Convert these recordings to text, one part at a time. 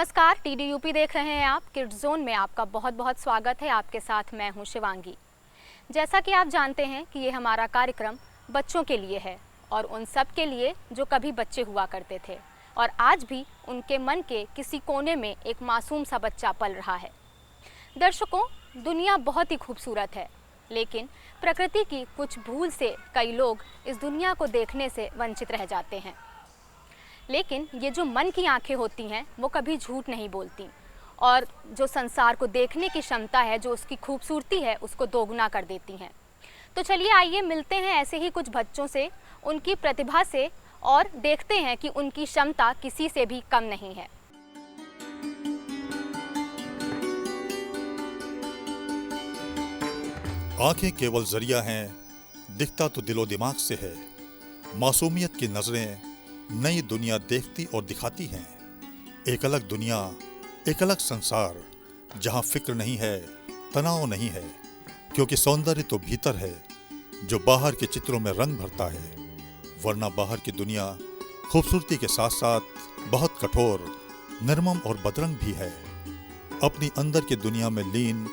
नमस्कार, TD UP देख रहे हैं आप। किड्स जोन में आपका बहुत बहुत स्वागत है। आपके साथ मैं हूं शिवांगी। जैसा कि आप जानते हैं कि ये हमारा कार्यक्रम बच्चों के लिए है और उन सब के लिए जो कभी बच्चे हुआ करते थे और आज भी उनके मन के किसी कोने में एक मासूम सा बच्चा पल रहा है। दर्शकों, दुनिया बहुत ही खूबसूरत है, लेकिन प्रकृति की कुछ भूल से कई लोग इस दुनिया को देखने से वंचित रह जाते हैं। लेकिन ये जो मन की आंखें होती हैं वो कभी झूठ नहीं बोलती और जो संसार को देखने की क्षमता है, जो उसकी खूबसूरती है, उसको दोगुना कर देती हैं। तो चलिए आइए मिलते हैं ऐसे ही कुछ बच्चों से, उनकी प्रतिभा से, और देखते हैं कि उनकी क्षमता किसी से भी कम नहीं है। आंखें केवल जरिया हैं, दिखता तो दिलो दिमाग से है। मासूमियत की नजरें नई दुनिया देखती और दिखाती हैं। एक अलग दुनिया, एक अलग संसार, जहां फिक्र नहीं है, तनाव नहीं है, क्योंकि सौंदर्य तो भीतर है जो बाहर के चित्रों में रंग भरता है। वरना बाहर की दुनिया खूबसूरती के साथ साथ बहुत कठोर, निर्मम और बदरंग भी है। अपनी अंदर की दुनिया में लीन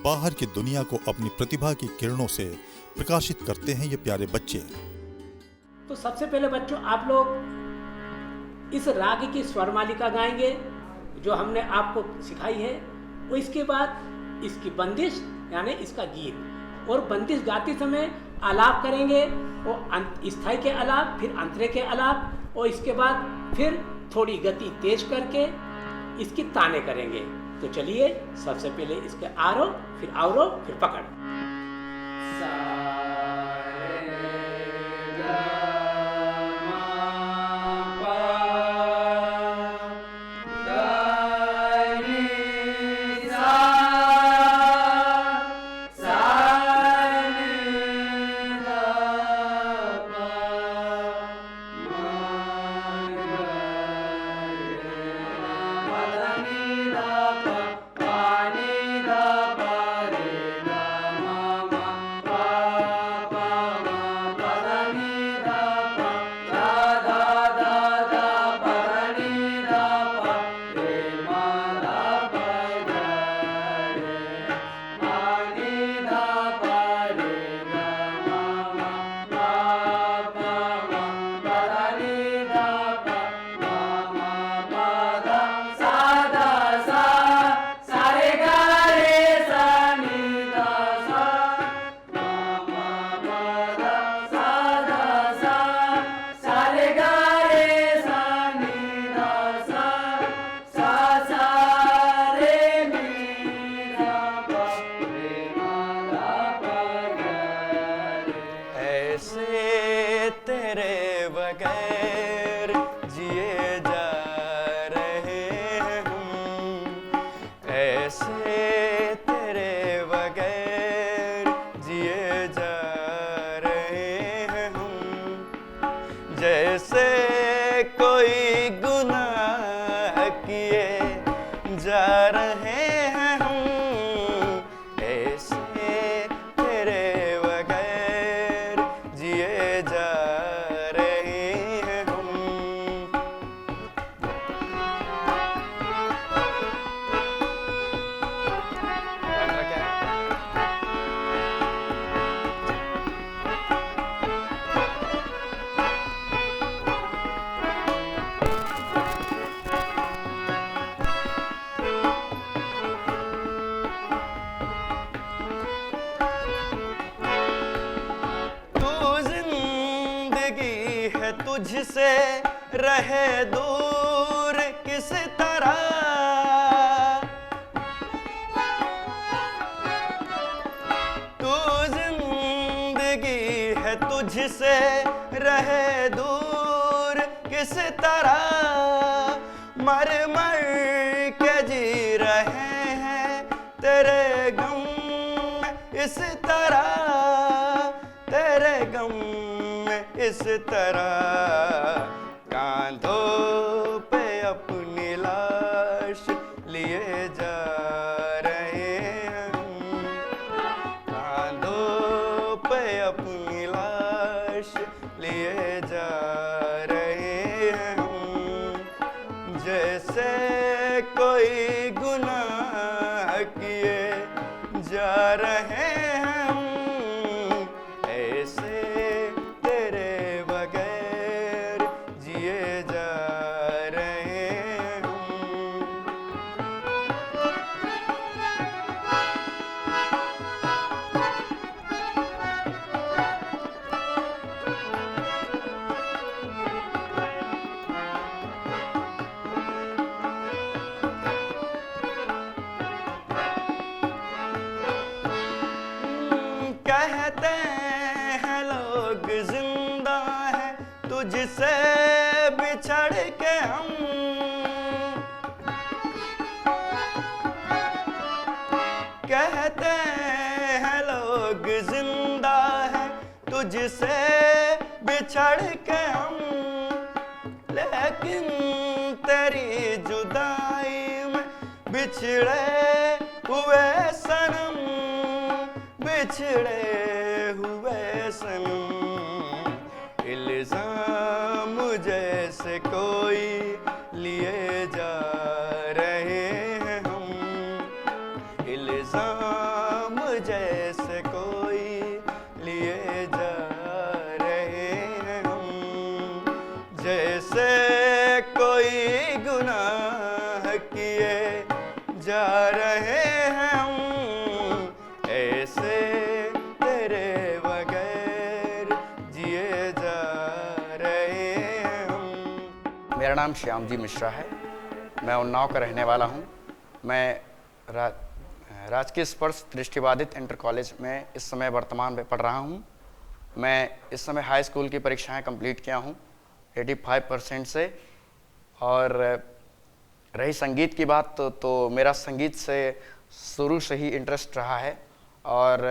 बाहर की दुनिया को अपनी प्रतिभा की किरणों से प्रकाशित करते हैं ये प्यारे बच्चे। तो सबसे पहले बच्चों, आप लोग इस राग की स्वर मालिका गाएंगे जो हमने आपको सिखाई है, और इसके बाद इसकी बंदिश यानी इसका गीत, और बंदिश गाते समय आलाप करेंगे, और स्थाई के आलाप, फिर अंतरे के आलाप, और इसके बाद फिर थोड़ी गति तेज करके इसकी ताने करेंगे। तो चलिए, सबसे पहले इसके आरोह, फिर अवरोह, फिर पकड़। तुझसे रहे दूर किस तरह, तू जिंदगी है तुझसे रहे दूर किस तरह, मर मर के जी रहे हैं तेरे गम इस तरह, तेरे गम इस तरह। कांधों पे अपनी लाश लिए जा रहे हैं, कांधों पे अपनी लाश लिए जा रहे हैं। जैसे जा रहे हैं हम, ऐसे तेरे बगैर जिए जा रहे हैं हम। कहते हैं लोग जिंदा है तुझसे बिछड़ के हम, कहते हैं लोग जिंदा है तुझसे बिछड़ के हम, लेकिन तेरी जुदाई में बिछड़े हुए सनम, बिछड़े हुए सनम, इल्जाम जैसे कोई लिए जा रहे हैं हम, इल्जाम जैसे कोई लिए जा रहे हैं हम, जैसे कोई गुनाह किए जा रहे हैं हम, ऐसे तेरे बगैर जिए जा रहे हैं हम। मेरा नाम श्यामजी मिश्रा है, मैं उन्नाव का रहने वाला हूँ। मैं राजकीय स्पर्श दृष्टिबाधित इंटर कॉलेज में इस समय वर्तमान में पढ़ रहा हूँ। मैं इस समय हाई स्कूल की परीक्षाएं कंप्लीट किया हूँ 85% से। और रही संगीत की बात तो मेरा संगीत से शुरू से ही इंटरेस्ट रहा है। और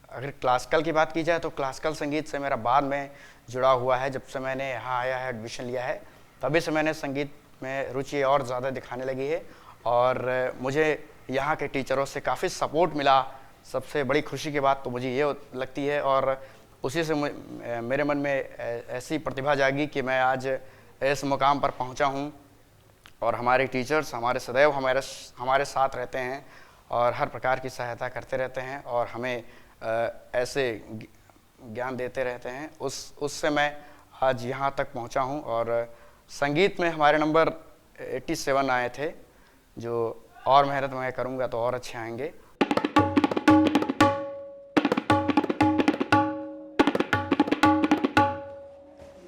अगर क्लासिकल की बात की जाए तो क्लासिकल संगीत से मेरा बाद में जुड़ा हुआ है। जब से मैंने यहाँ आया है, एडमिशन लिया है, तभी से मैंने संगीत में रुचि और ज़्यादा दिखाने लगी है। और मुझे यहाँ के टीचरों से काफ़ी सपोर्ट मिला। सबसे बड़ी खुशी की बात तो मुझे ये लगती है, और उसी से मेरे मन में ऐसी प्रतिभा जागी कि मैं आज इस मुकाम पर पहुँचा हूँ। और हमारे टीचर्स हमारे सदैव हमारे साथ रहते हैं और हर प्रकार की सहायता करते रहते हैं और हमें ऐसे ज्ञान देते रहते हैं। उससे मैं आज यहाँ तक पहुँचा हूँ। और संगीत में हमारे नंबर 87 आए थे, जो और मेहनत मैं करूँगा तो और अच्छे आएंगे।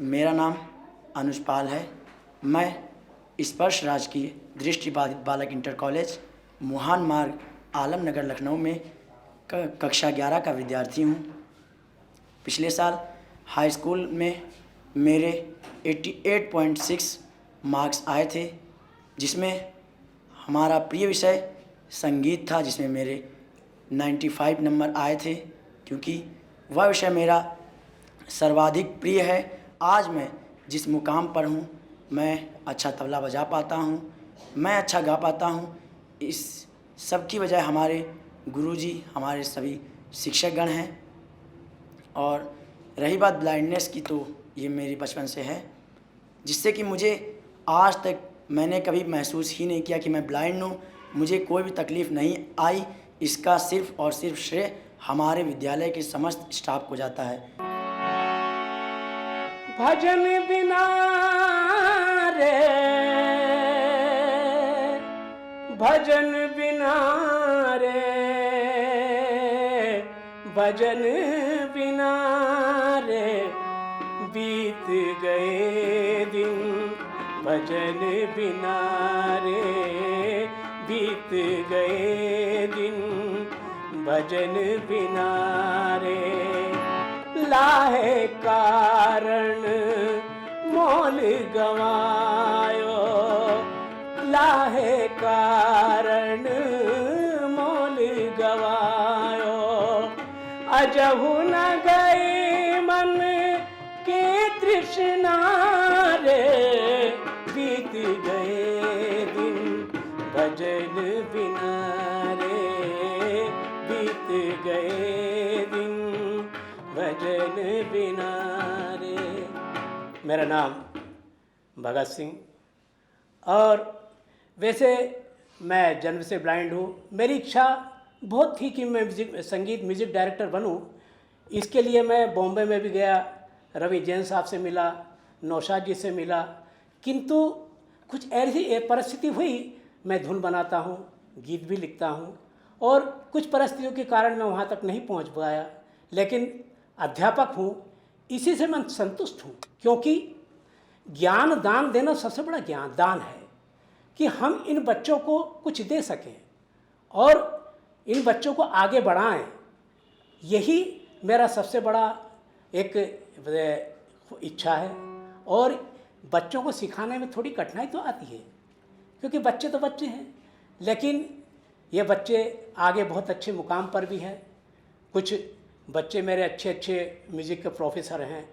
मेरा नाम अनुज पाल है। मैं स्पर्श राजकीय दृष्टिबाधित बालक इंटर कॉलेज मुहान मार्ग आलमनगर लखनऊ में कक्षा 11 का विद्यार्थी हूँ। पिछले साल हाई स्कूल में मेरे 88.6 मार्क्स आए थे, जिसमें हमारा प्रिय विषय संगीत था, जिसमें मेरे 95 नंबर आए थे, क्योंकि वह विषय मेरा सर्वाधिक प्रिय है। आज मैं जिस मुकाम पर हूँ, मैं अच्छा तबला बजा पाता हूँ, मैं अच्छा गा पाता हूँ। इस सब की वजह हमारे गुरुजी, हमारे सभी शिक्षकगण हैं। और रही बात ब्लाइंडनेस की, तो ये मेरी बचपन से है, जिससे कि मुझे आज तक मैंने कभी महसूस ही नहीं किया कि मैं ब्लाइंड हूँ। मुझे कोई भी तकलीफ़ नहीं आई। इसका सिर्फ़ और सिर्फ श्रेय हमारे विद्यालय के समस्त स्टाफ को जाता है। भजन बिना रे, भजन बिना रे, भजन बिना रे बीत गए दिन, भजन बिना रे बीत गए दिन, भजन बिना रे लाहे कारण मोल गवायो, लाहे कारण मोल गवायो। अजहु न गई मन की तृष्णा रे, बीत गए दिन भजन बिना रे, बीत गए दिन भजन बिना रे। मेरा नाम भगत सिंह, और वैसे मैं जन्म से ब्लाइंड हूँ। मेरी इच्छा बहुत थी कि मैं म्यूज़िक डायरेक्टर बनूं। इसके लिए मैं बॉम्बे में भी गया, रवि जैन साहब से मिला, नौशाद जी से मिला, किंतु कुछ ऐसी परिस्थिति हुई, मैं धुन बनाता हूँ, गीत भी लिखता हूँ, और कुछ परिस्थितियों के कारण मैं वहाँ तक नहीं पहुँच पाया, लेकिन अध्यापक हूँ, इसी से मैं संतुष्ट हूँ। क्योंकि ज्ञान दान देना सबसे बड़ा ज्ञान दान है कि हम इन बच्चों को कुछ दे सकें और इन बच्चों को आगे बढ़ाएं। यही मेरा सबसे बड़ा एक इच्छा है। और बच्चों को सिखाने में थोड़ी कठिनाई तो आती है, क्योंकि बच्चे तो बच्चे हैं, लेकिन ये बच्चे आगे बहुत अच्छे मुकाम पर भी हैं। कुछ बच्चे मेरे अच्छे अच्छे म्यूज़िक के प्रोफेसर हैं,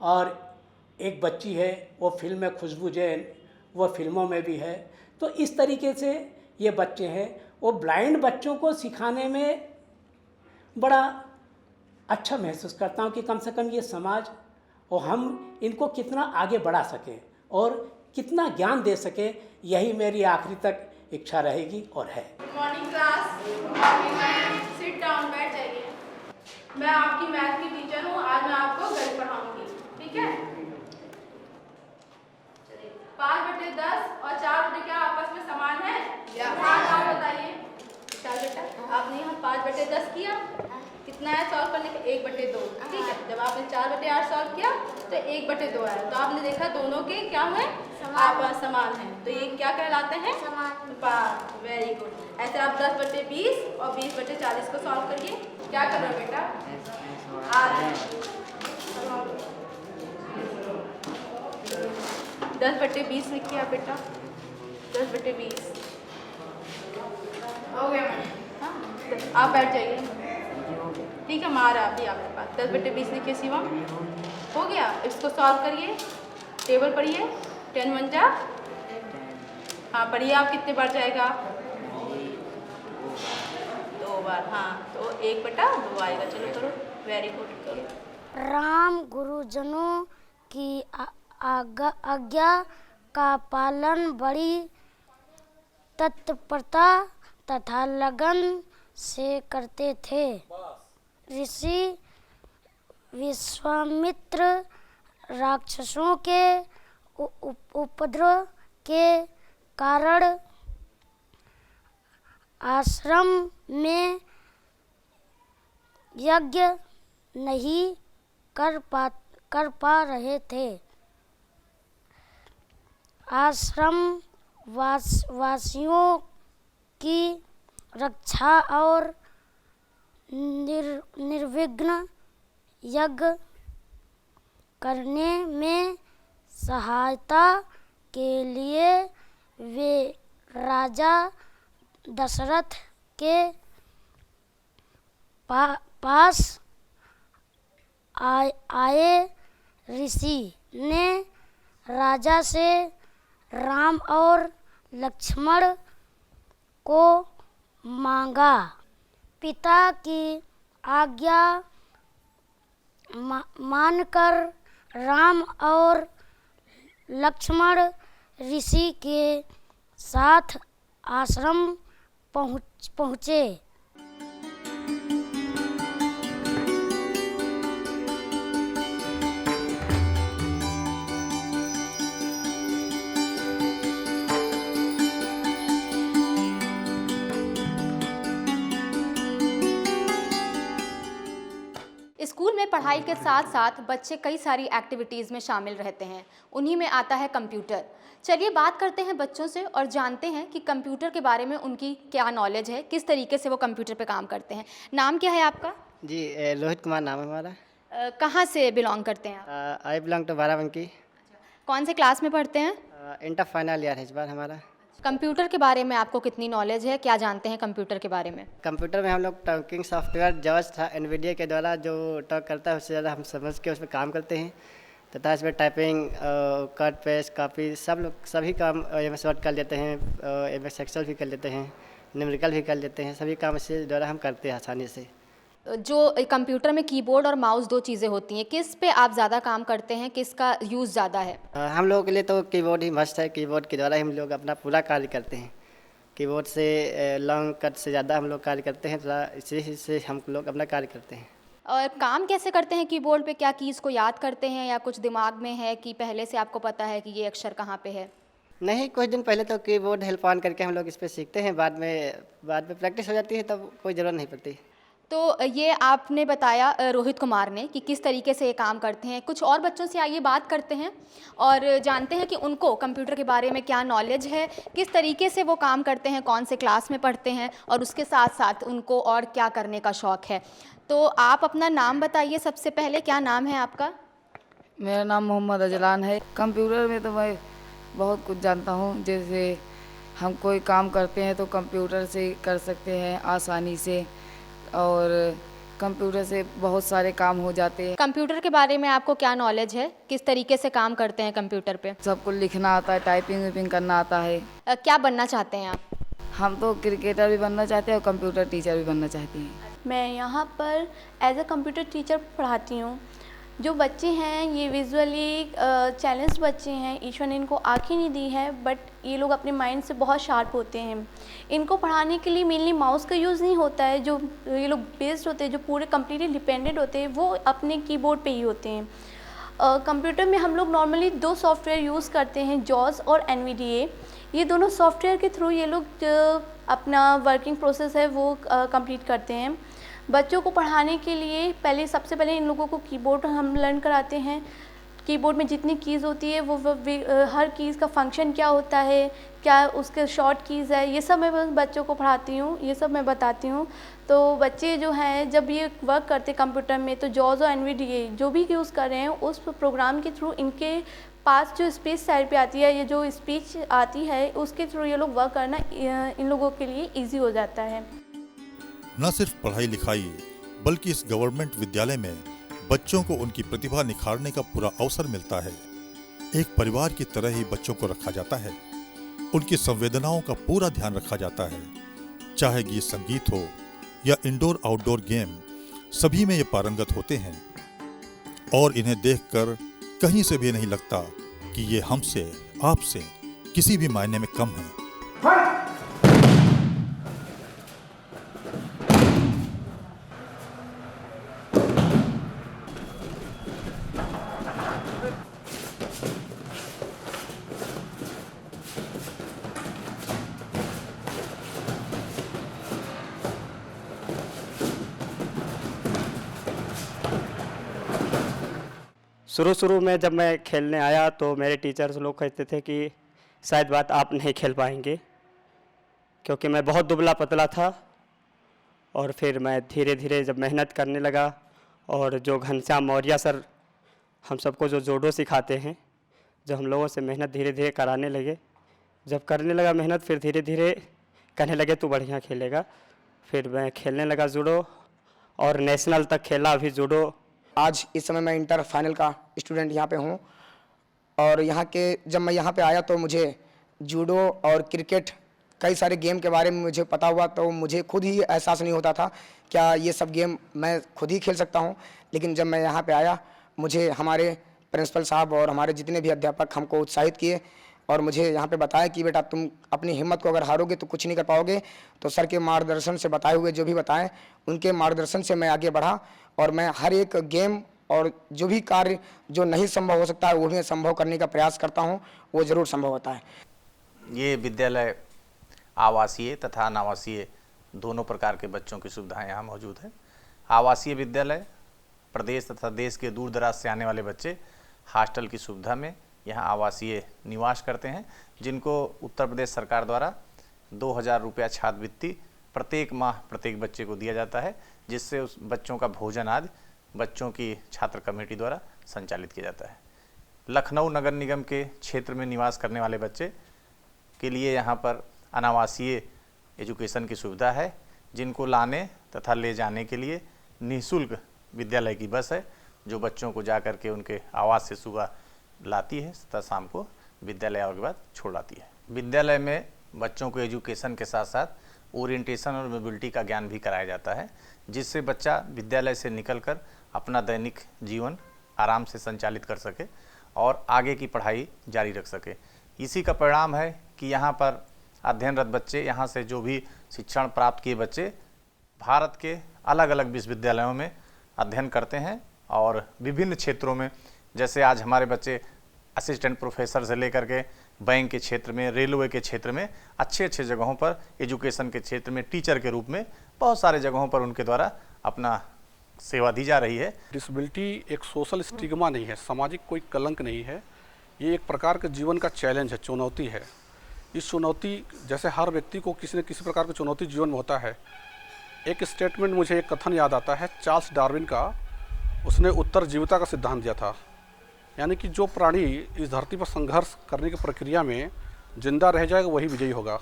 और एक बच्ची है वो फिल्म में, खुशबू जैन, वो फिल्मों में भी है। तो इस तरीके से ये बच्चे हैं। वो ब्लाइंड बच्चों को सिखाने में बड़ा अच्छा महसूस करता हूँ कि कम से कम ये समाज और हम इनको कितना आगे बढ़ा सकें और कितना ज्ञान दे सकें, यही मेरी आखिरी तक इच्छा रहेगी और है। मॉर्निंग क्लास, सिट डाउन, बैठ जाइए। मैं आपकी मैथ की टीचर हूँ। आज मैं आपको गणित पढ़ाऊंगी, ठीक है? 5/10 और 4 क्या आपस में समान है? आप बताइए। क्या बेटा, आपने यहाँ 5/10 किया, कितना है सॉल्व करने का? 1/2, ठीक है। जब आपने 4/8 सॉल्व किया तो 1/2 आया, तो आपने देखा दोनों के क्या हुए? आपस समान है, तो ये क्या कहलाते हैं? समान। Very good. ऐसे आप 10/20 और 20/40 को सॉल्व करिए। क्या कर रहे हो बेटा? आज 10/20 लिखिए आप बेटा। 10/20 हो गया मैडम। हाँ, आप बैठ जाइए, ठीक है। मार अभी आपके पास 10/20 लिखिए शिवम। हो गया, इसको सॉल्व करिए। टेबल पढ़िए। 10 1 जा। हाँ पढ़िए आप, कितने बार जाएगा? 2 बार। हाँ तो 1/2 आएगा। चलो करो, वेरी गुड, करो। राम गुरुजनों की आज्ञा का पालन बड़ी तत्परता तथा लगन से करते थे। ऋषि विश्वामित्र राक्षसों के उपद्रव के कारण आश्रम में यज्ञ नहीं कर पा रहे थे। आश्रम वासियों की रक्षा और निर्विघ्न यज्ञ करने में सहायता के लिए वे राजा दशरथ के पास आए। ऋषि ने राजा से राम और लक्ष्मण को मांगा। पिता की आज्ञा मानकर राम और लक्ष्मण ऋषि के साथ आश्रम पहुँचे। स्कूल में पढ़ाई के साथ साथ बच्चे कई सारी एक्टिविटीज़ में शामिल रहते हैं। उन्हीं में आता है कंप्यूटर। चलिए बात करते हैं बच्चों से और जानते हैं कि कंप्यूटर के बारे में उनकी क्या नॉलेज है, किस तरीके से वो कंप्यूटर पे काम करते हैं। नाम क्या है आपका? जी रोहित कुमार नाम है हमारा। कहाँ से बिलोंग करते हैं आप? I belong to Barabanki. कौन से क्लास में पढ़ते हैं? इंटर फाइनल ईयर है इस बार हमारा। कंप्यूटर के बारे में आपको कितनी नॉलेज है, क्या जानते हैं कंप्यूटर के बारे में? कंप्यूटर में हम लोग टॉकिंग सॉफ्टवेयर जावा था एनवीडिया के द्वारा जो टॉक करता है उससे ज़्यादा हम समझ के उस पर काम करते हैं तथा इसमें टाइपिंग, कट पेस्ट, कॉपी सभी काम MS वर्ड कर लेते हैं, MS एक्सेल भी कर लेते हैं, न्यूमेरिकल भी कर लेते हैं। सभी काम इससे द्वारा हम करते हैं आसानी से। जो कंप्यूटर में कीबोर्ड और माउस दो चीज़ें होती हैं, किस पे आप ज़्यादा काम करते हैं, किसका यूज़ ज़्यादा है? हम लोगों के लिए तो कीबोर्ड ही मस्त है। कीबोर्ड के द्वारा हम लोग अपना पूरा कार्य करते हैं कीबोर्ड से लॉन्ग कट से ज़्यादा हम लोग कार्य करते हैं, थोड़ा इसी से हम लोग अपना कार्य करते हैं। और काम कैसे करते हैं कीबोर्ड पे? क्या कीज़ को याद करते हैं या कुछ दिमाग में है कि पहले से आपको पता है कि ये अक्षर कहाँ पे है? नहीं, कुछ दिन पहले तो कीबोर्ड हेल्प ऑन करके हम लोग इस पर सीखते हैं, बाद में प्रैक्टिस हो जाती है, तब कोई ज़रूरत नहीं पड़ती। तो ये आपने बताया रोहित कुमार ने कि किस तरीके से ये काम करते हैं। कुछ और बच्चों से आइए बात करते हैं और जानते हैं कि उनको कंप्यूटर के बारे में क्या नॉलेज है, किस तरीके से वो काम करते हैं, कौन से क्लास में पढ़ते हैं और उसके साथ साथ उनको और क्या करने का शौक़ है। तो आप अपना नाम बताइए सबसे पहले, क्या नाम है आपका? मेरा नाम मोहम्मद अजलान है। कंप्यूटर में तो मैं बहुत कुछ जानता हूँ। जैसे हम कोई काम करते हैं तो कंप्यूटर से कर सकते हैं आसानी से, और कंप्यूटर से बहुत सारे काम हो जाते हैं। कंप्यूटर के बारे में आपको क्या नॉलेज है, किस तरीके से काम करते हैं कंप्यूटर पे? सबको लिखना आता है, टाइपिंग वाइपिंग करना आता है। क्या बनना चाहते हैं आप? हम तो क्रिकेटर भी बनना चाहते हैं और कंप्यूटर टीचर भी बनना चाहते हैं। मैं यहाँ पर एज अ कंप्यूटर टीचर पढ़ाती हूँ। जो बच्चे हैं ये विजुअली चैलेंज बच्चे हैं, ईश्वर ने इनको आँखें नहीं दी है, बट ये लोग अपने माइंड से बहुत शार्प होते हैं। इनको पढ़ाने के लिए मेनली माउस का यूज़ नहीं होता है। जो ये लोग बेस्ड होते हैं, जो पूरे कम्प्लीटली डिपेंडेंट होते हैं, वो अपने कीबोर्ड पे ही होते हैं। कंप्यूटर में हम लोग नॉर्मली 2 सॉफ्टवेयर यूज़ करते हैं, जॉस और NVDA। ये दोनों सॉफ्टवेयर के थ्रू ये लोग अपना वर्किंग प्रोसेस है वो कंप्लीट करते हैं। बच्चों को पढ़ाने के लिए सबसे पहले इन लोगों को कीबोर्ड हम लर्न कराते हैं। कीबोर्ड में जितनी कीज़ होती है वो हर कीज़ का फंक्शन क्या होता है, क्या उसके शॉर्ट कीज़ है, ये सब मैं बच्चों को पढ़ाती हूँ, ये सब मैं बताती हूँ। तो बच्चे जो हैं जब ये वर्क करते कंप्यूटर में, तो जॉस और NVDA जो भी यूज़ कर रहे हैं उस प्रोग्राम के थ्रू इनके पास जो स्पीच साइड पे आती है, ये जो स्पीच आती है उसके थ्रू ये लोग वर्क करना इन लोगों के लिए ईजी हो जाता है। न सिर्फ पढ़ाई लिखाई बल्कि इस गवर्नमेंट विद्यालय में बच्चों को उनकी प्रतिभा निखारने का पूरा अवसर मिलता है। एक परिवार की तरह ही बच्चों को रखा जाता है, उनकी संवेदनाओं का पूरा ध्यान रखा जाता है। चाहे गीत संगीत हो या इंडोर आउटडोर गेम, सभी में ये पारंगत होते हैं और इन्हें देखकर कहीं से भी नहीं लगता कि ये हमसे आपसे किसी भी मायने में कम हैं। शुरू में जब मैं खेलने आया तो मेरे टीचर्स लोग कहते थे कि शायद बात आप नहीं खेल पाएंगे, क्योंकि मैं बहुत दुबला पतला था। और फिर मैं धीरे धीरे जब मेहनत करने लगा, और जो घनश्याम मौर्य सर हम सबको जो जूडो सिखाते हैं, जब हम लोगों से मेहनत धीरे धीरे कराने लगे, जब करने लगा मेहनत, फिर धीरे धीरे कहने लगे तू बढ़िया खेलेगा। फिर मैं खेलने लगा जूडो और नेशनल तक खेला अभी जूडो। आज इस समय मैं इंटर फाइनल का स्टूडेंट यहाँ पे हूँ, और जब मैं यहाँ पे आया तो मुझे जूडो और क्रिकेट कई सारे गेम के बारे में मुझे पता हुआ, तो मुझे खुद ही एहसास नहीं होता था क्या ये सब गेम मैं खुद ही खेल सकता हूँ। लेकिन जब मैं यहाँ पे आया, मुझे हमारे प्रिंसिपल साहब और हमारे जितने भी अध्यापक हमको उत्साहित किए और मुझे यहाँ पे बताया कि बेटा तुम अपनी हिम्मत को अगर हारोगे तो कुछ नहीं कर पाओगे। तो सर के मार्गदर्शन से बताए हुए जो भी बताएं, उनके मार्गदर्शन से मैं आगे बढ़ा, और मैं हर एक गेम और जो भी कार्य जो नहीं संभव हो सकता है वो भी संभव करने का प्रयास करता हूँ, वो ज़रूर संभव होता है। ये विद्यालय आवासीय तथा अनावासीय दोनों प्रकार के बच्चों की सुविधाएं यहाँ मौजूद है। आवासीय विद्यालय प्रदेश तथा देश के दूर दराज से आने वाले बच्चे हॉस्टल की सुविधा में यहाँ आवासीय निवास करते हैं, जिनको उत्तर प्रदेश सरकार द्वारा 2000 रुपया छात्रवृत्ति प्रत्येक माह प्रत्येक बच्चे को दिया जाता है, जिससे उस बच्चों का भोजन आदि बच्चों की छात्र कमेटी द्वारा संचालित किया जाता है। लखनऊ नगर निगम के क्षेत्र में निवास करने वाले बच्चे के लिए यहाँ पर अनावासीय एजुकेशन की सुविधा है, जिनको लाने तथा ले जाने के लिए निःशुल्क विद्यालय की बस है, जो बच्चों को जा कर के उनके आवास से सुबह लाती है तथा शाम को विद्यालय आने के बाद छोड़ आती है। विद्यालय में बच्चों को एजुकेशन के साथ साथ ओरिएंटेशन और मोबिलिटी का ज्ञान भी कराया जाता है, जिससे बच्चा विद्यालय से निकलकर अपना दैनिक जीवन आराम से संचालित कर सके और आगे की पढ़ाई जारी रख सके। इसी का परिणाम है कि यहाँ पर अध्ययनरत बच्चे, यहाँ से जो भी शिक्षण प्राप्त किए बच्चे भारत के अलग अलग विश्वविद्यालयों में अध्ययन करते हैं और विभिन्न क्षेत्रों में, जैसे आज हमारे बच्चे असिस्टेंट प्रोफेसर से लेकर के बैंक के क्षेत्र में, रेलवे के क्षेत्र में, अच्छे अच्छे जगहों पर, एजुकेशन के क्षेत्र में टीचर के रूप में बहुत सारे जगहों पर उनके द्वारा अपना सेवा दी जा रही है। डिसेबिलिटी एक सोशल स्टिग्मा नहीं है, सामाजिक कोई कलंक नहीं है, ये एक प्रकार का जीवन का चैलेंज है, चुनौती है। इस चुनौती, जैसे हर व्यक्ति को किसी न किसी प्रकार की चुनौती जीवन में होता है। एक स्टेटमेंट, मुझे एक कथन याद आता है चार्ल्स डार्विन का। उसने उत्तरजीविता का सिद्धांत दिया था, यानी कि जो प्राणी इस धरती पर संघर्ष करने की प्रक्रिया में जिंदा रह जाएगा वही विजयी होगा।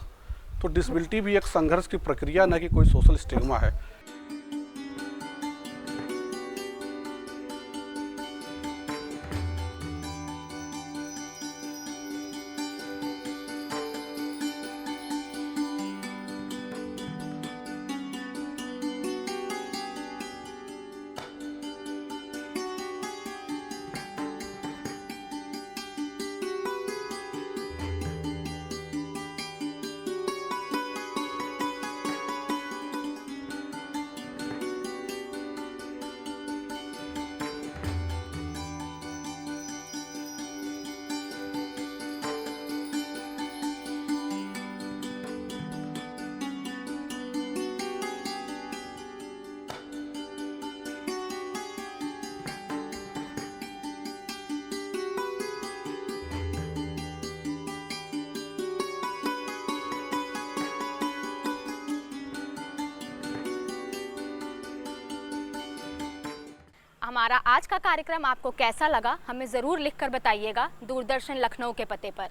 तो डिसेबिलिटी भी एक संघर्ष की प्रक्रिया, न कि कोई सोशल स्टिग्मा है। हमारा आज का कार्यक्रम आपको कैसा लगा हमें ज़रूर लिखकर बताइएगा दूरदर्शन लखनऊ के पते पर।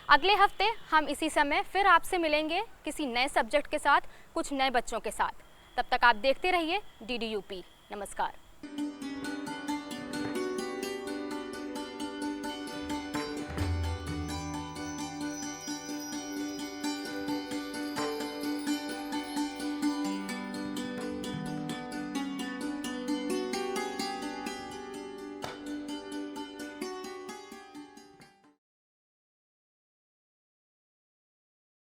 अगले हफ्ते हम इसी समय फिर आपसे मिलेंगे किसी नए सब्जेक्ट के साथ, कुछ नए बच्चों के साथ। तब तक आप देखते रहिए DD UP। नमस्कार।